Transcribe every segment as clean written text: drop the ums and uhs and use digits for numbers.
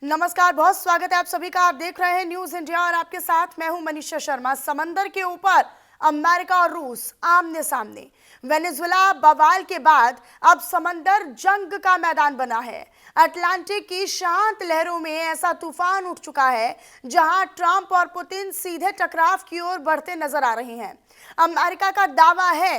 नमस्कार, बहुत स्वागत है आप सभी का। आप देख रहे हैं न्यूज इंडिया और आपके साथ मैं हूं मनीषा शर्मा। समंदर के ऊपर अमेरिका और रूस आमने सामने। वेनेजुएला बवाल के बाद अब समंदर जंग का मैदान बना है। अटलांटिक की शांत लहरों में ऐसा तूफान उठ चुका है जहां ट्रंप और पुतिन सीधे टकराव की ओर बढ़ते नजर आ रहे हैं। अमेरिका का दावा है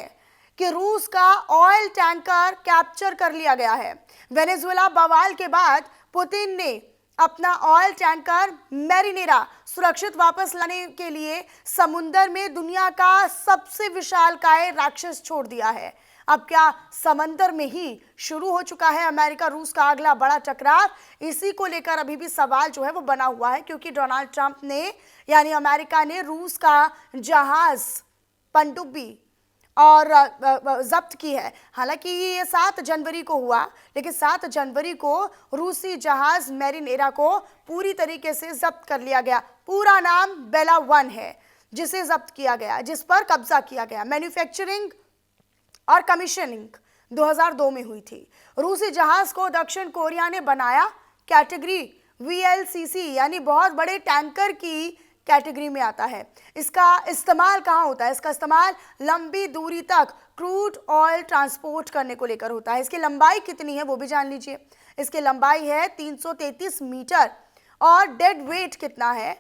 कि रूस का ऑयल टैंकर कैप्चर कर लिया गया है। वेनेजुएला बवाल के बाद पुतिन ने अपना ऑयल टैंकर मैरिनेरा सुरक्षित वापस लाने के लिए समुद्र में दुनिया का सबसे विशालकाय राक्षस छोड़ दिया है। अब क्या समंदर में ही शुरू हो चुका है अमेरिका रूस का अगला बड़ा टकराव? इसी को लेकर अभी भी सवाल जो है वो बना हुआ है, क्योंकि डोनाल्ड ट्रंप ने यानी अमेरिका ने रूस का जहाज पनडुब्बी और जब्त की है। हालांकि ये 7 जनवरी को हुआ, लेकिन 7 जनवरी को रूसी जहाज मैरिनेरा को पूरी तरीके से जब्त कर लिया गया। पूरा नाम बेला 1 है जिसे जब्त किया गया, जिस पर कब्जा किया गया। मैन्युफैक्चरिंग और कमीशनिंग 2002 में हुई थी। रूसी जहाज को दक्षिण कोरिया ने बनाया। कैटेगरी VLCC यानी बहुत बड़े टैंकर की कैटेगरी में आता है। इसका इस्तेमाल कहाँ होता है? इसका इस्तेमाल लंबी दूरी तक क्रूड ऑयल ट्रांसपोर्ट करने को लेकर होता है। इसकी लंबाई कितनी है वो भी जान लीजिए। इसकी लंबाई है 333 मीटर और डेड वेट कितना है?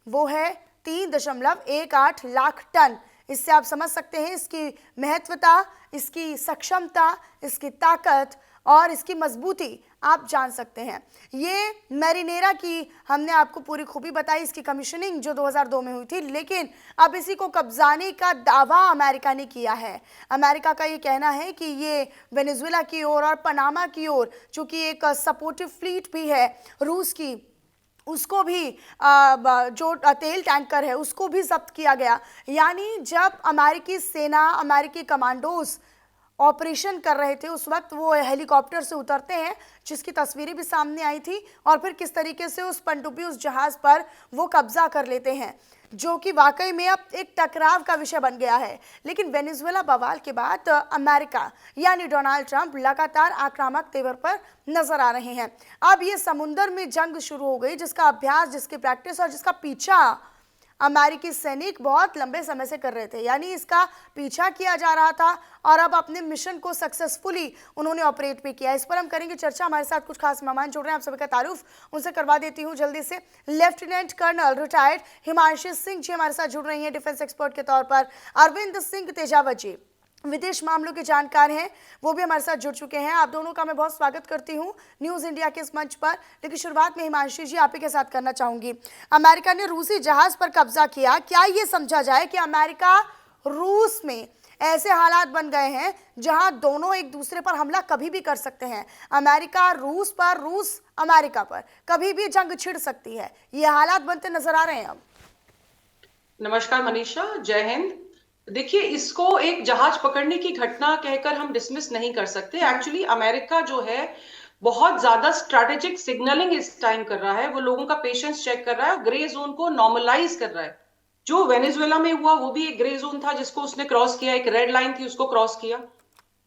वो है 3.18 लाख टन। इससे आप समझ सकते हैं इसकी महत्वता, इसकी सक्षमता, इसकी ताकत और इसकी मजबूती आप जान सकते हैं। ये मैरिनेरा की हमने आपको पूरी खूबी बताई, इसकी कमीशनिंग जो 2002 में हुई थी, लेकिन अब इसी को कब्जाने का दावा अमेरिका ने किया है। अमेरिका का ये कहना है कि ये वेनेजुएला की ओर और पनामा की ओर, चूंकि एक सपोर्टिव फ्लीट भी है रूस की, उसको भी जो तेल टैंकर है उसको भी जब्त किया गया। यानी जब अमेरिकी सेना, अमेरिकी कमांडोज ऑपरेशन कर रहे थे उस वक्त वो हेलीकॉप्टर से उतरते हैं, जिसकी तस्वीरें भी सामने आई थी, और फिर किस तरीके से उस पनडुब्बी, उस जहाज पर वो कब्जा कर लेते हैं, जो कि वाकई में अब एक टकराव का विषय बन गया है। लेकिन वेनेजुएला बवाल के बाद अमेरिका यानी डोनाल्ड ट्रंप लगातार आक्रामक तेवर पर नजर आ रहे हैं। अब ये समुद्र में जंग शुरू हो गई, जिसका अभ्यास, जिसकी प्रैक्टिस और जिसका पीछा अमेरिकी सैनिक बहुत लंबे समय से कर रहे थे। यानी इसका पीछा किया जा रहा था और अब अपने मिशन को सक्सेसफुली उन्होंने ऑपरेट भी किया। इस पर हम करेंगे चर्चा। हमारे साथ कुछ खास मेहमान जुड़ रहे हैं, आप सभी का तारुफ उनसे करवा देती हूँ जल्दी से। Lieutenant colonel retired Himanshi Singh ji हमारे साथ जुड़ रही हैं डिफेंस एक्सपर्ट के तौर पर। अरविंद सिंह तेजावत जी विदेश मामलों के जानकार हैं, वो भी हमारे साथ जुड़ चुके हैं। आप दोनों का मैं बहुत स्वागत करती हूं न्यूज इंडिया के इस मंच पर। लेकिन शुरुआत में हिमांशी जी आप ही के साथ करना चाहूंगी। अमेरिका ने रूसी जहाज पर कब्जा किया, क्या ये समझा जाए कि अमेरिका रूस में ऐसे हालात बन गए हैं जहां दोनों एक दूसरे पर हमला कभी भी कर सकते हैं? अमेरिका रूस पर, रूस अमेरिका पर कभी भी जंग छिड़ सकती है, ये हालात बनते नजर आ रहे हैं अब। नमस्कार मनीषा, जय हिंद। देखिए, इसको एक जहाज पकड़ने की घटना कहकर हम डिसमिस नहीं कर सकते। एक्चुअली अमेरिका जो है बहुत ज्यादा स्ट्रेटेजिक सिग्नलिंग इस टाइम कर रहा है। वो लोगों का पेशेंस चेक कर रहा है और ग्रे जोन को नॉर्मलाइज कर रहा है। जो वेनेजुएला में हुआ वो भी एक ग्रे जोन था जिसको उसने क्रॉस किया, एक रेड लाइन थी उसको क्रॉस किया।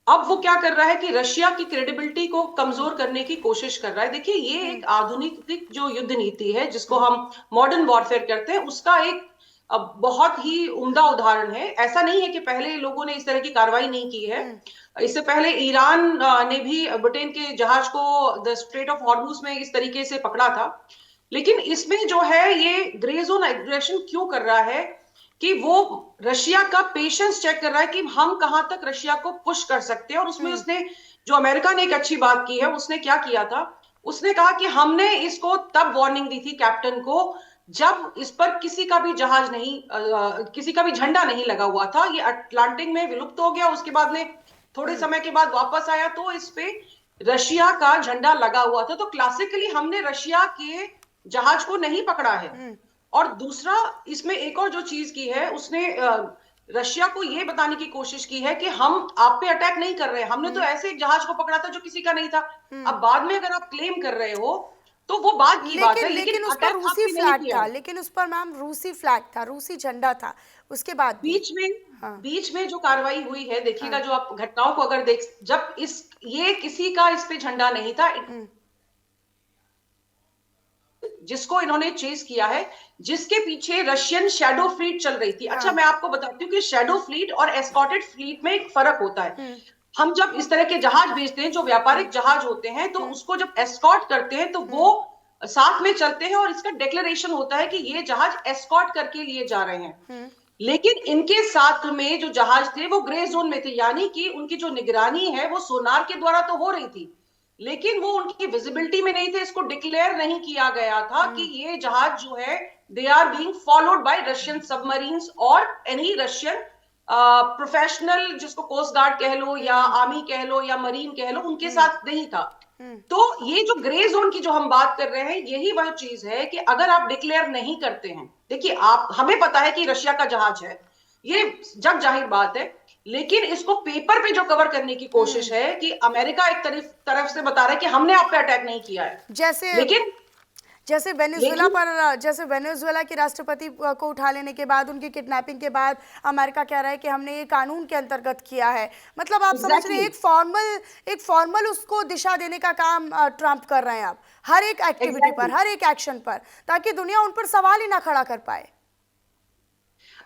अब वो क्या कर रहा है कि रशिया की क्रेडिबिलिटी को कमजोर करने की कोशिश कर रहा है। देखिए, ये एक आधुनिक जो युद्ध नीति है जिसको हम मॉडर्न वॉरफेयर कहते हैं, उसका एक बहुत ही उम्दा उदाहरण है। ऐसा नहीं है कि पहले लोगों ने इस तरह की कार्रवाई नहीं की है। इससे पहले ईरान ने भी ब्रिटेन के जहाज को द स्ट्रेट ऑफ हॉर्मुज में इस तरीके से पकड़ा था। लेकिन इसमें जो है ये ग्रे जोन एग्रेशन क्यों कर रहा है कि वो रशिया का पेशेंस चेक कर रहा है कि हम कहां तक रशिया को पुश कर सकते हैं। और उसमें उसने, जो अमेरिका ने एक अच्छी बात की है, उसने क्या किया था, उसने कहा कि हमने इसको तब वार्निंग दी थी कैप्टन को जब इस पर किसी का भी जहाज नहीं, किसी का भी झंडा नहीं लगा हुआ था। ये अटलांटिक में विलुप्त हो गया, उसके बाद में थोड़े समय के बाद वापस आया तो इस पे रशिया का झंडा लगा हुआ था। तो क्लासिकली हमने रशिया के जहाज को नहीं पकड़ा है। और दूसरा, इसमें एक और जो चीज की है, उसने रशिया को यह बताने की कोशिश की है कि हम आप पे अटैक नहीं कर रहे हैं, हमने तो ऐसे एक जहाज को पकड़ा था जो किसी का नहीं था। अब बाद में अगर आप क्लेम कर रहे हो तो वो बात की बात है, लेकिन उस पर रूसी फ्लैग था, लेकिन उस पर मैम रूसी फ्लैग था, रूसी झंडा था। उसके बाद बीच में जो कार्रवाई हुई है, देखिएगा, जो आप घटनाओं को अगर देख, जब ये किसी का इस पे झंडा नहीं था, जिसको इन्होंने चेज किया है, जिसके पीछे रशियन शैडो फ्लीट चल रही थी। अच्छा, मैं आपको बताती हूँ कि शैडो फ्लीट और एस्कॉर्टेड फ्लीट में एक फर्क होता है। हम जब इस तरह के जहाज भेजते हैं जो व्यापारिक जहाज होते हैं, तो उसको जब एस्कॉर्ट करते हैं तो वो साथ में चलते हैं और इसका डिक्लेरेशन होता है कि ये जहाज एस्कॉर्ट करके लिए जा रहे हैं। लेकिन इनके साथ में जो जहाज थे वो ग्रे जोन में थे, यानी कि उनकी जो निगरानी है वो सोनार के द्वारा तो हो रही थी, लेकिन वो उनकी विजिबिलिटी में नहीं थे। इसको डिक्लेयर नहीं किया गया था कि ये जहाज जो है they are being followed by Russian submarines और एनी रशियन प्रोफेशनल, जिसको कोस्ट गार्ड कह लो या आर्मी कह लो या मरीन कह लो, उनके साथ नहीं था। तो ये जो ग्रे जोन की जो हम बात कर रहे हैं, यही वह चीज है कि अगर आप डिक्लेयर नहीं करते हैं, देखिए आप, हमें पता है कि रशिया का जहाज है, ये जग जाहिर बात है, लेकिन इसको पेपर पे जो कवर करने की कोशिश है कि अमेरिका एक तरफ से बता रहा है कि हमने आप पे अटैक नहीं किया है, लेकिन जैसे वेनेजुएला के राष्ट्रपति को उठा लेने के बाद, उनकी किडनैपिंग के बाद अमेरिका कह रहा है कि हमने ये कानून के अंतर्गत किया है। मतलब आप समझ रहे हैं, एक फॉर्मल उसको दिशा देने का काम ट्रंप कर रहे हैं आप, हर एक एक्टिविटी पर, हर एक एक्शन पर, ताकि दुनिया उन पर सवाल ही ना खड़ा कर पाए।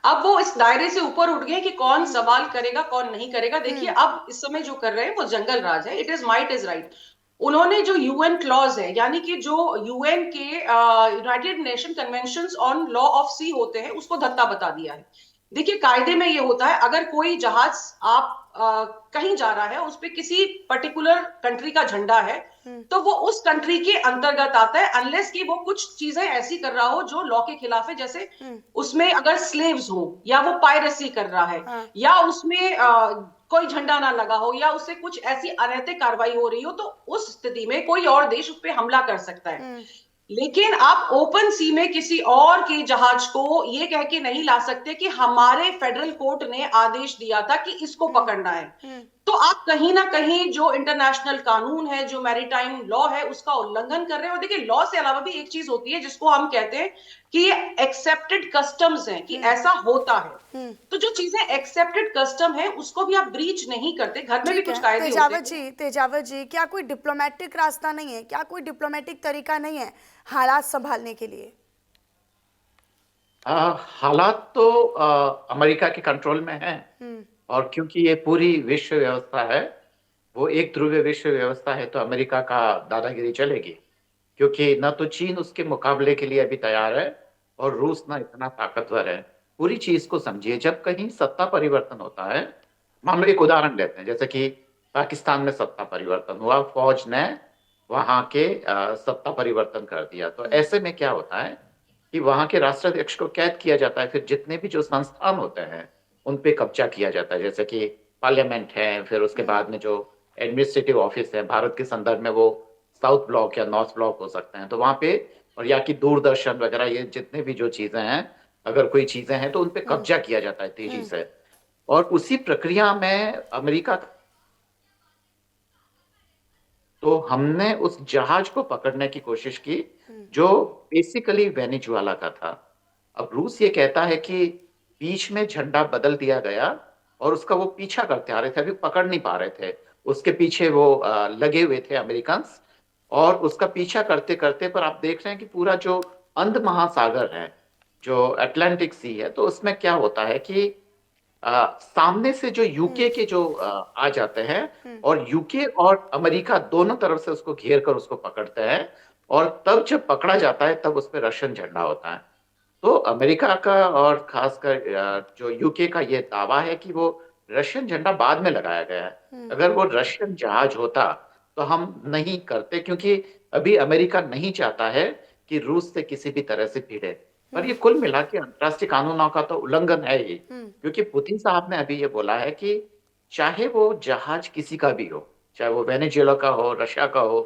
अब वो इस दायरे से ऊपर उठ गए कि कौन सवाल करेगा कौन नहीं करेगा। देखिए अब इस समय जो कर रहे हैं वो जंगल राज है, it is might is right. उन्होंने जो यूएन क्लॉज है, यानी कि जो यूएन के United Nation conventions on law of sea होते हैं, उसको धत्ता बता दिया है। देखिए कायदे में ये होता है, अगर कोई जहाज आप कहीं जा रहा है, उस पे किसी पर्टिकुलर कंट्री का झंडा है, तो वो उस कंट्री के अंतर्गत आता है, अनलेस कि वो कुछ चीजें ऐसी कर रहा हो जो लॉ के खिलाफ है। जैसे उसमें अगर स्लेव्स हो, या वो पायरेसी कर रहा है, या उसमें कोई झंडा ना लगा हो, या उससे कुछ ऐसी अनैतिक कार्रवाई हो रही हो, तो उस स्थिति में कोई और देश उस पर हमला कर सकता है। लेकिन आप ओपन सी में किसी और के जहाज को ये कह के नहीं ला सकते कि हमारे फेडरल कोर्ट ने आदेश दिया था कि इसको पकड़ना है। तो आप कहीं ना कहीं जो इंटरनेशनल कानून है, जो मैरीटाइम लॉ है, उसका उल्लंघन कर रहे हो। देखिए लॉ से अलावा भी एक चीज होती है जिसको हम कहते हैं कि एक्सेप्टेड कस्टम्स हैं, कि ऐसा होता है। तो जो चीजें एक्सेप्टेड कस्टम है उसको भी आप ब्रीच नहीं करते। घर में भी कुछ कायदे होते हैं। तेजावत जी, क्या कोई डिप्लोमेटिक रास्ता नहीं है, क्या कोई डिप्लोमेटिक तरीका नहीं है हालात संभालने के लिए? हालात तो अमेरिका के कंट्रोल में है, और क्योंकि ये पूरी विश्व व्यवस्था है, वो एक ध्रुवीय विश्व व्यवस्था है, तो अमेरिका का दादागिरी चलेगी, क्योंकि न तो चीन उसके मुकाबले के लिए अभी तैयार है और रूस ना इतना ताकतवर है। पूरी चीज को समझिए, जब कहीं सत्ता परिवर्तन होता है, मान लो एक उदाहरण लेते हैं, जैसे कि पाकिस्तान में सत्ता परिवर्तन हुआ, फौज ने वहां के सत्ता परिवर्तन कर दिया, तो ऐसे में क्या होता है कि वहां के राष्ट्राध्यक्ष को कैद किया जाता है, फिर जितने भी जो संस्थान होते हैं उन पे कब्जा किया जाता है, जैसे कि पार्लियामेंट है, फिर उसके बाद में जो एडमिनिस्ट्रेटिव ऑफिस है, भारत के संदर्भ में वो साउथ ब्लॉक या नॉर्थ ब्लॉक हो सकते हैं, तो वहां पे, और या कि दूरदर्शन वगैरह, ये जितने भी जो चीजें हैं, अगर कोई चीजें हैं तो उन पे कब्जा किया जाता है तेजी से। और उसी प्रक्रिया में अमेरिका, तो हमने उस जहाज को पकड़ने की कोशिश की जो बेसिकली वेनेजुएला का था। अब रूस ये कहता है कि बीच में झंडा बदल दिया गया और उसका वो पीछा करते आ रहे थे, अभी पकड़ नहीं पा रहे थे, उसके पीछे वो लगे हुए थे अमेरिकन, और उसका पीछा करते करते, पर आप देख रहे हैं कि पूरा जो अंध महासागर है, जो अटलांटिक सी है, तो उसमें क्या होता है कि सामने से जो यूके के जो आ जाते हैं, और यूके और अमेरिका दोनों तरफ से उसको घेर कर उसको पकड़ते हैं, और तब जब पकड़ा जाता है तब उस पर रशियन झंडा होता है। तो अमेरिका का और खासकर जो यूके का ये दावा है कि वो रशियन झंडा बाद में लगाया गया है। अगर वो रशियन जहाज होता तो हम नहीं करते, क्योंकि अभी अमेरिका नहीं चाहता है कि रूस से किसी भी तरह से भिड़े। पर ये कुल मिला के अंतर्राष्ट्रीय कानूनों का तो उल्लंघन है ही, क्योंकि पुतिन साहब ने अभी ये बोला है कि चाहे वो जहाज किसी का भी हो, चाहे वो वेनेजुएला का हो, रशिया का हो,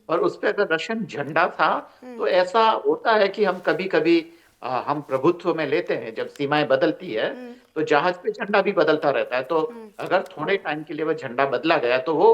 और उस पर अगर रशियन झंडा था, तो ऐसा होता है कि हम कभी कभी हम प्रभुत्व में लेते हैं, जब सीमाएं बदलती है तो जहाज पे झंडा भी बदलता रहता है। तो अगर थोड़े टाइम के लिए वो झंडा बदला गया तो वो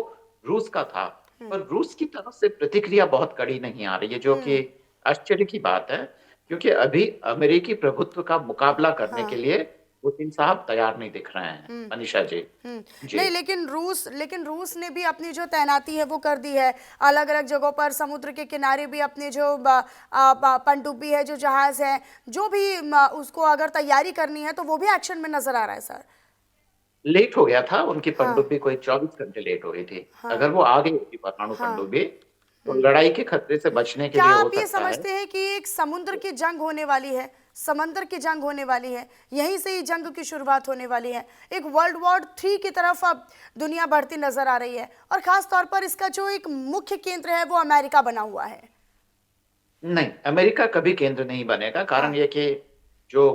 रूस का था, पर रूस की तरफ से प्रतिक्रिया बहुत कड़ी नहीं आ रही है, जो कि आश्चर्य की बात है, क्योंकि अभी अमेरिकी प्रभुत्व का मुकाबला करने के लिए पुतिन साहब तैयार नहीं दिख रहे हैं, मनीषा जी। जी। नहीं, लेकिन रूस ने भी अपनी जो तैनाती है वो कर दी है अलग अलग जगहों पर, समुद्र के किनारे भी अपने जो पनडुब्बी है, जो जहाज है, जो भी उसको अगर तैयारी करनी है तो वो भी एक्शन में नजर आ रहा है सर। लेट हो गया था, उनकी हाँ। पनडुब्बी कोई 24 घंटे लेट हो गई थी। हाँ। अगर वो आ गई होती परमाणु हाँ। पनडुब्बी, तो लड़ाई के खतरे से बचने के क्या लिए हो आप ये सकता है। समझते हैं कि एक समुद्र की जंग होने वाली है, समंदर की जंग होने वाली है, यहीं से ही जंग की शुरुआत होने वाली है, एक वर्ल्ड वॉर 3 की तरफ अब दुनिया बढ़ती नजर आ रही है, और खास तौर पर इसका जो एक मुख्य केंद्र है वो अमेरिका बना हुआ है। नहीं, अमेरिका कभी केंद्र नहीं बनेगा। कारण हाँ। ये कि जो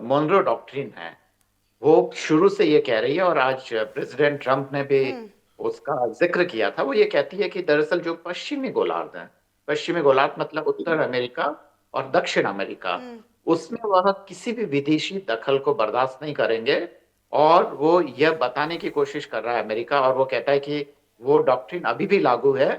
मोनरो डॉक्ट्रिन है, वो शुरू से ये कह रही है, और आज प्रेसिडेंट ट्रंप ने भी उसका जिक्र किया था। वो ये कहती है कि दरअसल जो पश्चिमी गोलार्ध है, पश्चिमी गोलार्ध मतलब उत्तर अमेरिका और दक्षिण अमेरिका, उसमें वह किसी भी विदेशी दखल को बर्दाश्त नहीं करेंगे। और वो यह बताने की कोशिश कर रहा है अमेरिका, और वो कहता है कि वो डॉक्ट्रिन अभी भी लागू है।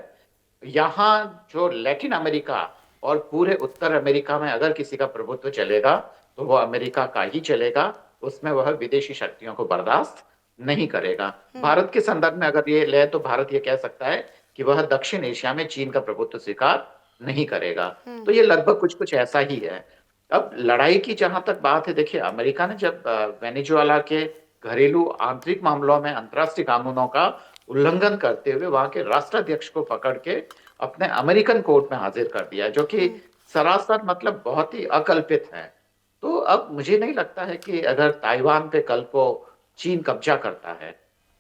यहाँ जो लैटिन अमेरिका और पूरे उत्तर अमेरिका में अगर किसी का प्रभुत्व चलेगा, तो वो अमेरिका का ही चलेगा। उसमें वह विदेशी शक्तियों को बर्दाश्त नहीं करेगा। भारत के संदर्भ में अगर ये ले, तो भारत ये कह सकता है कि वह दक्षिण एशिया में चीन का प्रभुत्व स्वीकार नहीं करेगा। तो ये लगभग कुछ कुछ ऐसा ही है। अब लड़ाई की जहां तक बात है, देखिए, अमेरिका ने जब वेनेजुएला के घरेलू आंतरिक मामलों में अंतर्राष्ट्रीय कानूनों का उल्लंघन करते हुए वहां के राष्ट्राध्यक्ष को पकड़ के अपने अमेरिकन कोर्ट में हाजिर कर दिया, जो कि सरासर मतलब बहुत ही अकल्पित है। तो अब मुझे नहीं लगता है कि अगर ताइवान पे कल को चीन कब्जा करता है,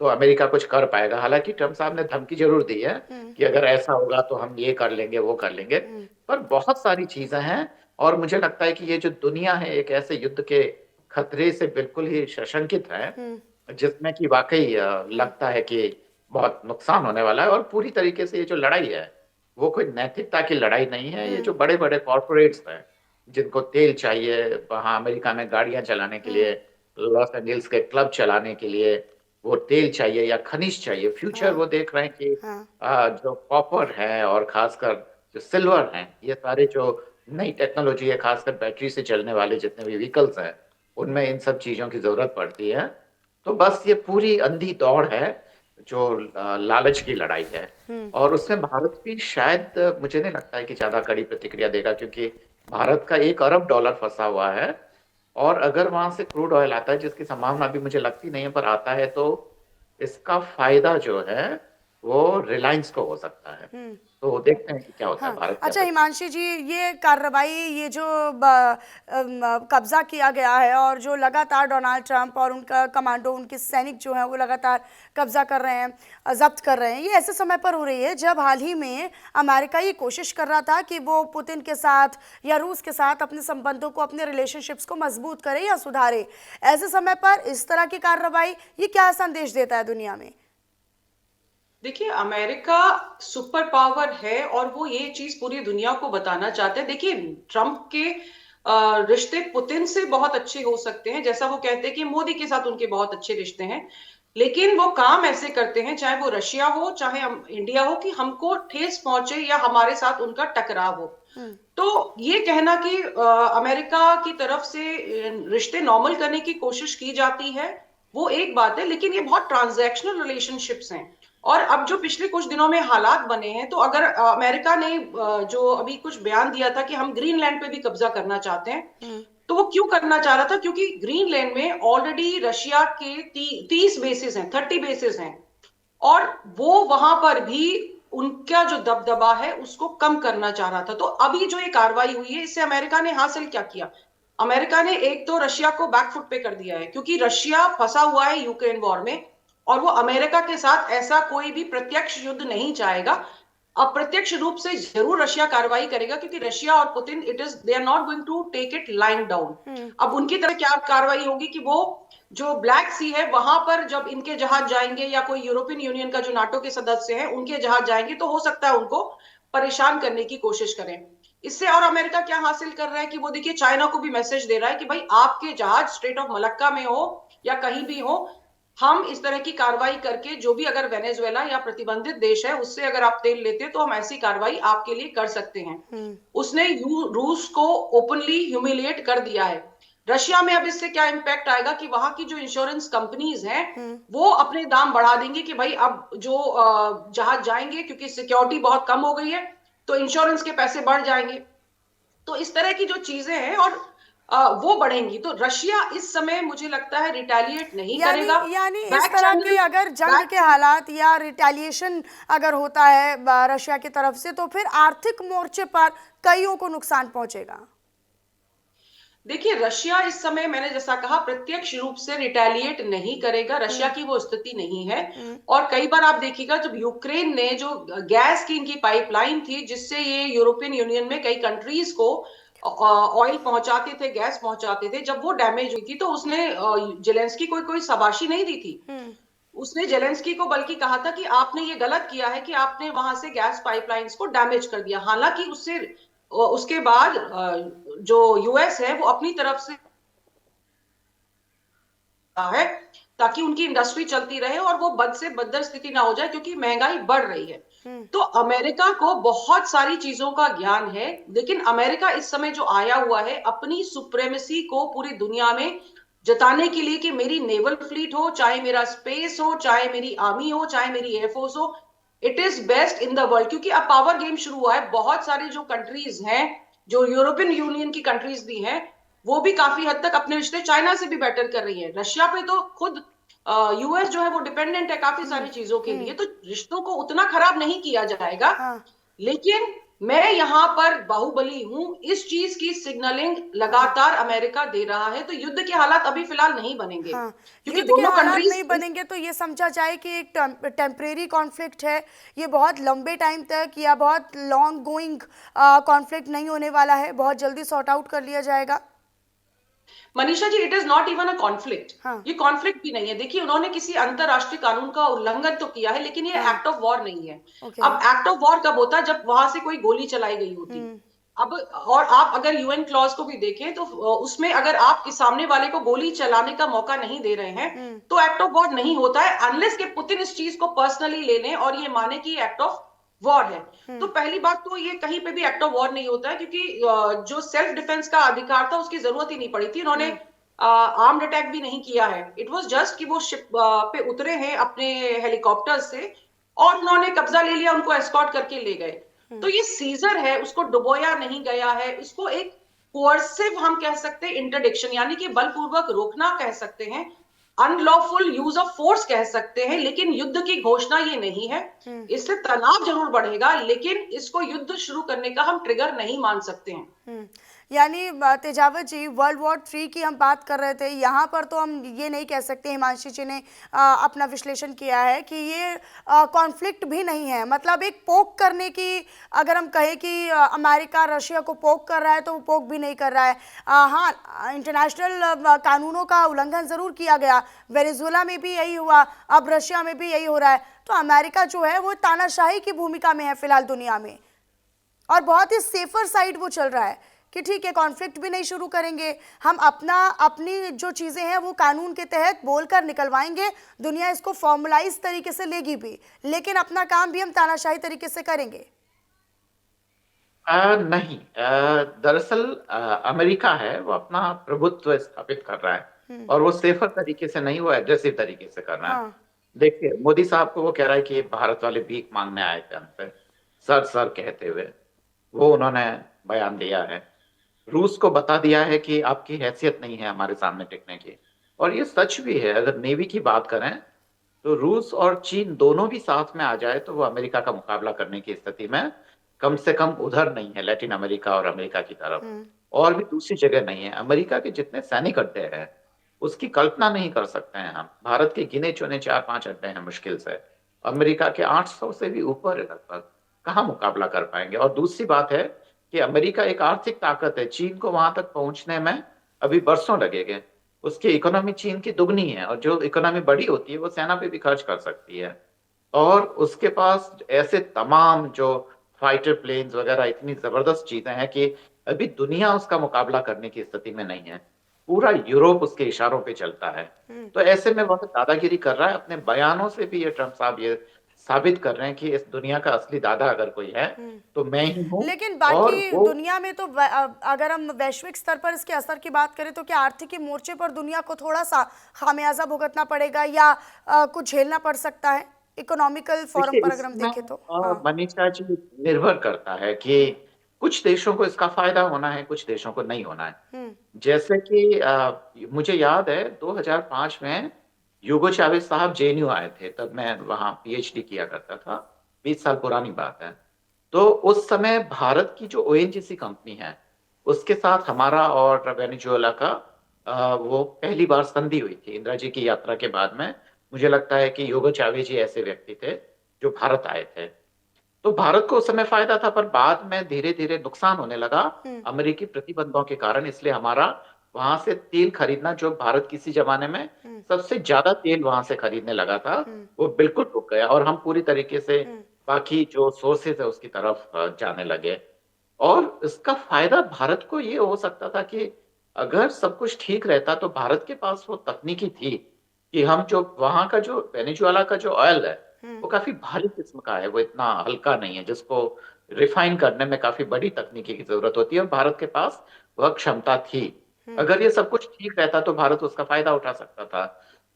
तो अमेरिका कुछ कर पाएगा। हालांकि ट्रम्प साहब ने धमकी जरूर दी है कि अगर ऐसा होगा तो हम ये कर लेंगे, वो कर लेंगे। पर बहुत सारी चीजें हैं, और मुझे लगता है कि ये जो दुनिया है एक ऐसे युद्ध के खतरे से बिल्कुल ही सशंकित है, जिसमें कि वाकई लगता है कि बहुत नुकसान होने वाला है। और पूरी तरीके से ये जो लड़ाई है, वो कोई नैतिकता की लड़ाई नहीं है। ये जो बड़े बड़े कॉर्पोरेट्स हैं, जिनको तेल चाहिए, वहां अमेरिका में गाड़ियां चलाने के लिए, लॉस एंजल्स के क्लब चलाने के लिए वो तेल चाहिए या खनिज चाहिए। फ्यूचर वो देख रहे हैं कि हाँ। जो कॉपर है और खासकर जो सिल्वर है, ये सारे जो नई टेक्नोलॉजी है, खासकर बैटरी से चलने वाले जितने भी व्हीकल्स हैं, उनमें इन सब चीजों की जरूरत पड़ती है। तो बस ये पूरी अंधी दौड़ है, जो लालच की लड़ाई है। और उसमें भारत भी शायद, मुझे नहीं लगता है कि ज्यादा कड़ी प्रतिक्रिया देगा, क्योंकि भारत का $1 अरब फंसा हुआ है। और अगर वहां से क्रूड ऑयल आता है, जिसकी संभावना अभी मुझे लगती नहीं है, पर आता है, तो इसका फायदा जो है वो रिलायंस को हो सकता है। तो देखते हैं कि क्या होता है, हाँ। भारत क्या अच्छा करता हिमांशी जी, ये कार्रवाई, ये जो कब्जा किया गया है, और जो लगातार डोनाल्ड ट्रंप और उनका कमांडो, उनके सैनिक जो हैं वो लगातार कब्जा कर रहे हैं, जब्त कर रहे हैं, ये ऐसे समय पर हो रही है जब हाल ही में अमेरिका ये कोशिश कर रहा था कि वो पुतिन के साथ या रूस के साथ अपने संबंधों को, अपने रिलेशनशिप्स को मजबूत करे या सुधारे। ऐसे समय पर इस तरह की कार्रवाई, ये क्या संदेश देता है दुनिया में? देखिए, अमेरिका सुपर पावर है और वो ये चीज पूरी दुनिया को बताना चाहते हैं। देखिए, ट्रंप के रिश्ते पुतिन से बहुत अच्छे हो सकते हैं, जैसा वो कहते हैं कि मोदी के साथ उनके बहुत अच्छे रिश्ते हैं, लेकिन वो काम ऐसे करते हैं, चाहे वो रशिया हो चाहे इंडिया हो, कि हमको ठेस पहुंचे या हमारे साथ उनका टकराव हो। तो ये कहना कि अमेरिका की तरफ से रिश्ते नॉर्मल करने की कोशिश की जाती है, वो एक बात है, लेकिन ये बहुत ट्रांजैक्शनल रिलेशनशिप्स हैं। और अब जो पिछले कुछ दिनों में हालात बने हैं, तो अगर अमेरिका ने जो अभी कुछ बयान दिया था कि हम ग्रीनलैंड पे भी कब्जा करना चाहते हैं, तो वो क्यों करना चाह रहा था? क्योंकि ग्रीनलैंड में ऑलरेडी रशिया के 30 बेसिस हैं, 30 बेसिस हैं, और वो वहां पर भी उनका जो दबदबा है उसको कम करना चाह रहा था। तो अभी जो ये कार्रवाई हुई है, इससे अमेरिका ने हासिल क्या किया? अमेरिका ने एक तो रशिया को बैकफुट पे कर दिया है, क्योंकि रशिया फंसा हुआ है यूक्रेन वॉर में, और वो अमेरिका के साथ ऐसा कोई भी प्रत्यक्ष युद्ध नहीं चाहेगा। अप्रत्यक्ष रूप से जरूर रशिया कार्रवाई करेगा, क्योंकि रशिया और Putin, it is, they are not going to take it line down. अब उनकी तरफ क्या कार्रवाई होगी कि वो जो ब्लैक सी है वहां पर जब इनके जहाज जाएंगे, या कोई यूरोपियन यूनियन का जो नाटो के सदस्य हैं उनके जहाज जाएंगे, तो हो सकता है उनको परेशान करने की कोशिश करें। इससे और अमेरिका क्या हासिल कर रहा है कि वो, देखिए, चाइना को भी मैसेज दे रहा है कि भाई, आपके जहाज स्ट्रेट ऑफ मलक्का में हो या कहीं भी हो, हम इस तरह की कार्रवाई करके, जो भी अगर वेनेजुएला या प्रतिबंधित देश है उससे अगर आप तेल लेते, तो हम ऐसी कार्रवाई आपके लिए कर सकते हैं। उसने रूस को ओपनली ह्यूमिलिएट कर दिया है। रशिया में अब इससे क्या इम्पैक्ट आएगा कि वहां की जो इंश्योरेंस कंपनीज हैं वो अपने दाम बढ़ा देंगे कि भाई अब जो जहाज जाएंगे क्योंकि सिक्योरिटी बहुत कम हो गई है तो इंश्योरेंस के पैसे बढ़ जाएंगे। तो इस तरह की जो चीजें हैं और वो बढ़ेंगी। तो रशिया इस समय मुझे लगता है रिटेलिएट नहीं यानी करेगा। यानी इस बैक तरह की चैनल अगर जंग बैक के हालात या रिटेलिएशन अगर होता है रशिया की तरफ से, तो फिर आर्थिक मोर्चे पर कईयों को नुकसान पहुंचेगा। देखिए, रशिया इस समय मैंने जैसा कहा प्रत्यक्ष रूप से रिटेलिएट नहीं करेगा, रशिया की वो स्थिति नहीं है। और कई बार आप देखिएगा जब यूक्रेन ने जो गैस की इनकी पाइपलाइन थी जिससे ये यूरोपियन यूनियन में कई कंट्रीज को ऑयल पहुंचाते थे, गैस पहुंचाते थे, जब वो डैमेज हुई थी तो उसने जेलेंस्की को कोई शाबाशी नहीं दी थी। उसने जेलेंस्की को बल्कि कहा था कि आपने ये गलत किया है कि आपने वहां से गैस पाइपलाइंस को डैमेज कर दिया। हालांकि उससे उसके बाद जो यूएस है वो अपनी तरफ से है ताकि उनकी इंडस्ट्री चलती रहे और वो बद से बदतर स्थिति ना हो जाए क्योंकि महंगाई बढ़ रही है। तो अमेरिका को बहुत सारी चीजों का ज्ञान है, लेकिन अमेरिका इस समय जो आया हुआ है अपनी सुप्रेमेसी को पूरी दुनिया में जताने के लिए कि मेरी नेवल फ्लीट हो, चाहे मेरा स्पेस हो, चाहे मेरी आर्मी हो, चाहे मेरी एयरफोर्स हो, it is best in the world. क्योंकि अब पावर गेम शुरू हुआ है। बहुत सारी जो कंट्रीज हैं, जो यूरोपियन यूनियन की कंट्रीज भी हैं, वो भी काफी हद तक अपने रिश्ते चाइना से भी बेटर कर रही है। रशिया पे तो खुद यूएस जो है वो डिपेंडेंट है काफी सारी चीजों के लिए। तो रिश्तों को उतना खराब नहीं किया जाएगा। हाँ। लेकिन मैं यहाँ पर बाहुबली हूं, इस चीज की सिग्नलिंग लगातार अमेरिका दे रहा है। तो युद्ध के हालात अभी फिलहाल नहीं बनेंगे हाँ, क्योंकि युद्ध के दोनों हालात कंट्रीज नहीं बनेंगे तो ये समझा जाए कि एक टेम्परेरी कॉन्फ्लिक्ट है, ये बहुत लंबे टाइम तक या बहुत लॉन्ग गोइंग कॉन्फ्लिक्ट नहीं होने वाला है, बहुत जल्दी सॉर्ट आउट कर लिया जाएगा। Manisha ji, it is not even a conflict. हाँ। ये कॉन्फ्लिक्ट भी नहीं है। देखिए, उन्होंने किसी अंतरराष्ट्रीय कानून का उल्लंघन तो किया है, लेकिन ये एक्ट ऑफ वॉर नहीं है। ओके। अब एक्ट ऑफ वॉर कब होता है? जब वहां से कोई गोली चलाई गई होती। अब और आप अगर यूएन क्लॉज को भी देखें तो उसमें अगर आप के सामने वाले को गोली चलाने का मौका नहीं दे रहे हैं तो एक्ट ऑफ वॉर नहीं होता है, अनलेस के पुतिन इस चीज को पर्सनली ले लें और ये माने कि एक्ट ऑफ वॉर है। तो पहली बात तो ये कहीं पे भी एक्ट ऑफ वॉर नहीं होता है क्योंकि जो सेल्फ डिफेंस का अधिकार था उसकी जरूरत ही नहीं पड़ी थी। उन्होंने आर्म्ड अटैक भी नहीं किया है। इट वाज जस्ट कि वो शिप पे उतरे हैं अपने हेलीकॉप्टर से और उन्होंने कब्जा ले लिया, उनको एस्कॉर्ट करके ले गए। तो ये सीजर है, उसको डुबोया नहीं गया है। इसको एक कोर्सिव हम कह सकते हैं इंटरडिक्शन, यानी कि बलपूर्वक रोकना कह सकते हैं, अनलॉफुल यूज ऑफ फोर्स कह सकते हैं, लेकिन युद्ध की घोषणा ये नहीं है। इससे तनाव जरूर बढ़ेगा, लेकिन इसको युद्ध शुरू करने का हम ट्रिगर नहीं मान सकते हैं। यानी तेजावत जी, वर्ल्ड वॉर 3 की हम बात कर रहे थे, यहाँ पर तो हम ये नहीं कह सकते, हिमांशी जी ने अपना विश्लेषण किया है कि ये कॉन्फ्लिक्ट भी नहीं है, मतलब एक पोक करने की, अगर हम कहें कि अमेरिका रशिया को पोक कर रहा है तो वो पोक भी नहीं कर रहा है। हाँ, इंटरनेशनल कानूनों का उल्लंघन ज़रूर किया गया, वेनेजुएला में भी यही हुआ, अब रशिया में भी यही हो रहा है। तो अमेरिका जो है वो तानाशाही की भूमिका में है फिलहाल दुनिया में, और बहुत ही सेफर साइड वो चल रहा है कि ठीक है, कॉन्फ्लिक्ट भी नहीं शुरू करेंगे, हम अपनी जो चीज़ें हैं वो कानून के तहत बोलकर निकलवाएंगे, दुनिया इसको फॉर्मुलाइज तरीके से लेगी भी, लेकिन अपना काम भी हम तानाशाही तरीके से करेंगे। नहीं, दरअसल अमेरिका है वो अपना प्रभुत्व स्थापित कर रहा है और वो सेफर तरीके से नहीं, वो एग्रेसिव तरीके से कर रहा है। हाँ। देखिए, मोदी साहब को वो कह रहा है कि भारत वाले भीख मांगने आए थे हमसे, सर सर कहते हुए वो उन्होंने बयान दिया है। रूस को बता दिया है कि आपकी हैसियत नहीं है हमारे सामने टिकने की, और ये सच भी है। अगर नेवी की बात करें तो रूस और चीन दोनों भी साथ में आ जाए तो वो अमेरिका का मुकाबला करने की स्थिति में कम से कम उधर नहीं है, लैटिन अमेरिका और अमेरिका की तरफ, और भी दूसरी जगह नहीं है। अमेरिका के जितने सैनिक अड्डे हैं उसकी कल्पना नहीं कर सकते हैं हम। भारत के गिने चुने 4-5 अड्डे हैं मुश्किल से, अमेरिका के 800 से भी ऊपर है लगभग, कहाँ मुकाबला कर पाएंगे। और दूसरी बात है कि अमेरिका एक आर्थिक ताकत है, चीन को वहां तक पहुंचने में अभी बरसों लगेंगे। उसकी इकोनॉमी चीन की दुगनी है, और जो इकोनॉमी बड़ी होती है वो सेना पे भी खर्च कर सकती है, और उसके पास ऐसे तमाम जो फाइटर प्लेन्स वगैरह इतनी जबरदस्त चीजें हैं कि अभी दुनिया उसका मुकाबला करने की स्थिति में नहीं है। पूरा यूरोप उसके इशारों पे चलता है। तो ऐसे में वह दादागिरी कर रहा है, अपने बयानों से भी ये ट्रम्प साहब ये साबित कर रहे हैं कि इस दुनिया का असली दादा अगर कोई है तो मैं ही हूँ। लेकिन और बाकी वो दुनिया में तो अगर हम वैश्विक स्तर पर इसके असर की बात करें तो क्या आर्थिक मोर्चे पर दुनिया को थोड़ा सा खामियाजा भुगतना पड़ेगा या कुछ झेलना पड़ सकता है इकोनॉमिकल फोरम देखिए पर अगर हम इसमें देखें तो? हाँ। मनीषा जी, निर्भर करता है कि कुछ देशों को इसका फायदा होना है, कुछ देशों को नहीं होना है। हम्म। जैसे कि मुझे याद है 2005 में यूगो चावेज साहब जेएनयू आए थे, तब मैं वहाँ पीएचडी किया करता था। 20 साल पुरानी बात है। तो उस समय भारत की जो ओएनजीसी कंपनी है उसके साथ हमारा और वेनेजुएला का वो पहली बार संधि हुई थी इंदिरा जी की यात्रा के बाद में। मुझे लगता है कि यूगो चावेज जी ऐसे व्यक्ति थे जो भारत आए थे। तो भारत को उस समय फायदा था, पर बाद में धीरे धीरे नुकसान होने लगा अमेरिकी प्रतिबंधों के कारण। इसलिए हमारा वहां से तेल खरीदना, जो भारत किसी जमाने में सबसे ज्यादा तेल वहां से खरीदने लगा था, वो बिल्कुल रुक गया और हम पूरी तरीके से बाकी जो सोर्सेज है उसकी तरफ जाने लगे। और इसका फायदा भारत को ये हो सकता था कि अगर सब कुछ ठीक रहता तो भारत के पास वो तकनीकी थी कि हम जो वहां का जो वेनेजुएला का जो ऑयल है वो काफी भारी किस्म का है, वो इतना हल्का नहीं है, जिसको रिफाइन करने में काफी बड़ी तकनीकी की जरूरत होती है और भारत के पास वह क्षमता थी। अगर ये सब कुछ ठीक रहता तो भारत उसका फायदा उठा सकता था।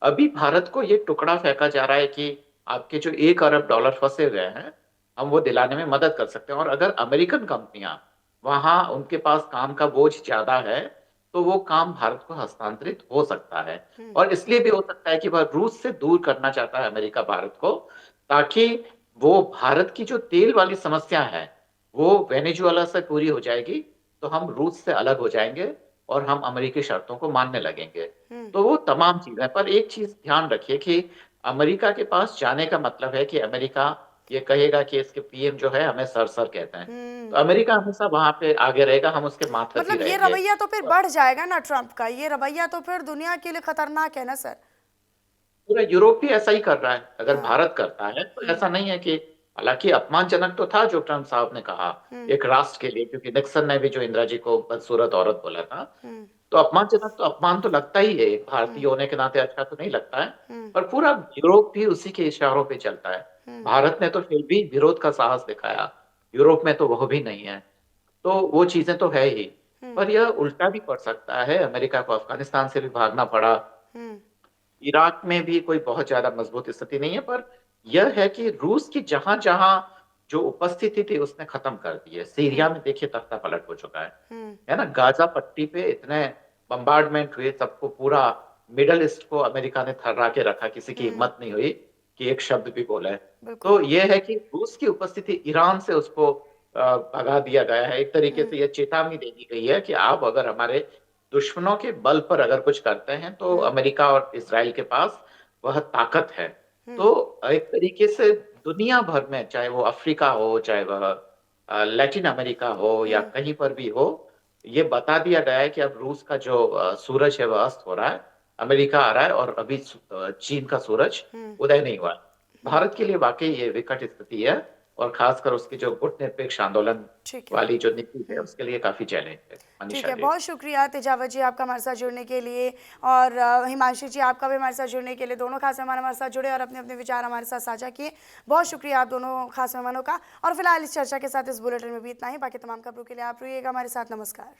अभी भारत को ये टुकड़ा फेंका जा रहा है कि आपके जो $1 अरब फंसे हुए हैं हम वो दिलाने में मदद कर सकते हैं। और अगर अमेरिकन कंपनियां वहां उनके पास काम का बोझ ज्यादा है तो वो काम भारत को हस्तांतरित हो सकता है। और इसलिए भी हो सकता है कि वह रूस से दूर करना चाहता है अमेरिका भारत को, ताकि वो भारत की जो तेल वाली समस्या है वो वेनेजुएला से पूरी हो जाएगी तो हम रूस से अलग हो जाएंगे और हम अमेरिकी शर्तों को मानने लगेंगे। तो वो तमाम चीजें, पर एक चीज ध्यान रखिए कि अमेरिका के पास जाने का मतलब है कि अमेरिका ये कहेगा कि इसके पीएम जो है हमें सर सर कहते हैं, तो अमेरिका हमेशा वहां पे आगे रहेगा, हम उसके मातहत ही मतलब ये रहेंगे। रवैया तो फिर बढ़ जाएगा ना ट्रम्प का, ये रवैया तो फिर दुनिया के लिए खतरनाक है ना सर? पूरा यूरोप भी ऐसा ही कर रहा है। अगर हाँ। भारत करता है तो ऐसा नहीं है कि, हालांकि अपमानजनक तो था जो ट्रम्प साहब ने कहा एक राष्ट्र के लिए, क्योंकि निक्सन ने भी जो इंदिरा जी को बदसूरत औरत बोला था, तो अपमानजनक, तो अपमान तो लगता ही है, एक भारतीय होने के नाते अच्छा तो नहीं लगता है। पर पूरा यूरोप भी उसी के इशारों पे चलता है। भारत ने तो फिर भी विरोध का साहस दिखाया, यूरोप में तो वह भी नहीं है। तो वो चीजें तो है ही। पर यह उल्टा भी पड़ सकता है, अमेरिका को अफगानिस्तान से भी भागना पड़ा, इराक में भी कोई बहुत ज्यादा मजबूत स्थिति नहीं है, पर यह है कि रूस की जहां जहां जो उपस्थिति थी उसने खत्म कर दी है। सीरिया में देखिए तख्ता पलट हो चुका है ना। गाजा पट्टी पे इतने बम्बार्डमेंट हुए, सबको पूरा मिडल ईस्ट को अमेरिका ने थर्रा के रखा, किसी की हिम्मत नहीं हुई कि एक शब्द भी बोले। बिल्कुल। तो यह है कि रूस की उपस्थिति, ईरान से उसको भगा दिया गया है। एक तरीके से यह चेतावनी दे दी गई है कि आप अगर हमारे दुश्मनों के बल पर अगर कुछ करते हैं तो अमेरिका और इजराइल के पास वह ताकत है। तो एक तरीके से दुनिया भर में, चाहे वो अफ्रीका हो, चाहे वह लैटिन अमेरिका हो या कहीं पर भी हो, ये बता दिया गया है कि अब रूस का जो सूरज है वह अस्त हो रहा है, अमेरिका आ रहा है और अभी चीन का सूरज उदय नहीं हुआ। भारत के लिए वाकई ये विकट स्थिति है और खासकर उसकी जो गुटनिरपेक्ष आंदोलन ठीक है। वाली जो नीति है उसके लिए काफी चैलेंज है। ठीक मनीषा है, जी, बहुत शुक्रिया तेजावत जी आपका हमारे साथ जुड़ने के लिए, और हिमांशु जी आपका भी हमारे साथ जुड़ने के लिए। दोनों खास मेहमान हमारे साथ जुड़े और अपने अपने विचार हमारे साथ साझा किए। बहुत शुक्रिया आप दोनों खास मेहमानों का। और फिलहाल इस चर्चा के साथ इस बुलेटिन में भी इतना ही। बाकी तमाम खबरों के लिए आप रहिएगा हमारे साथ। नमस्कार।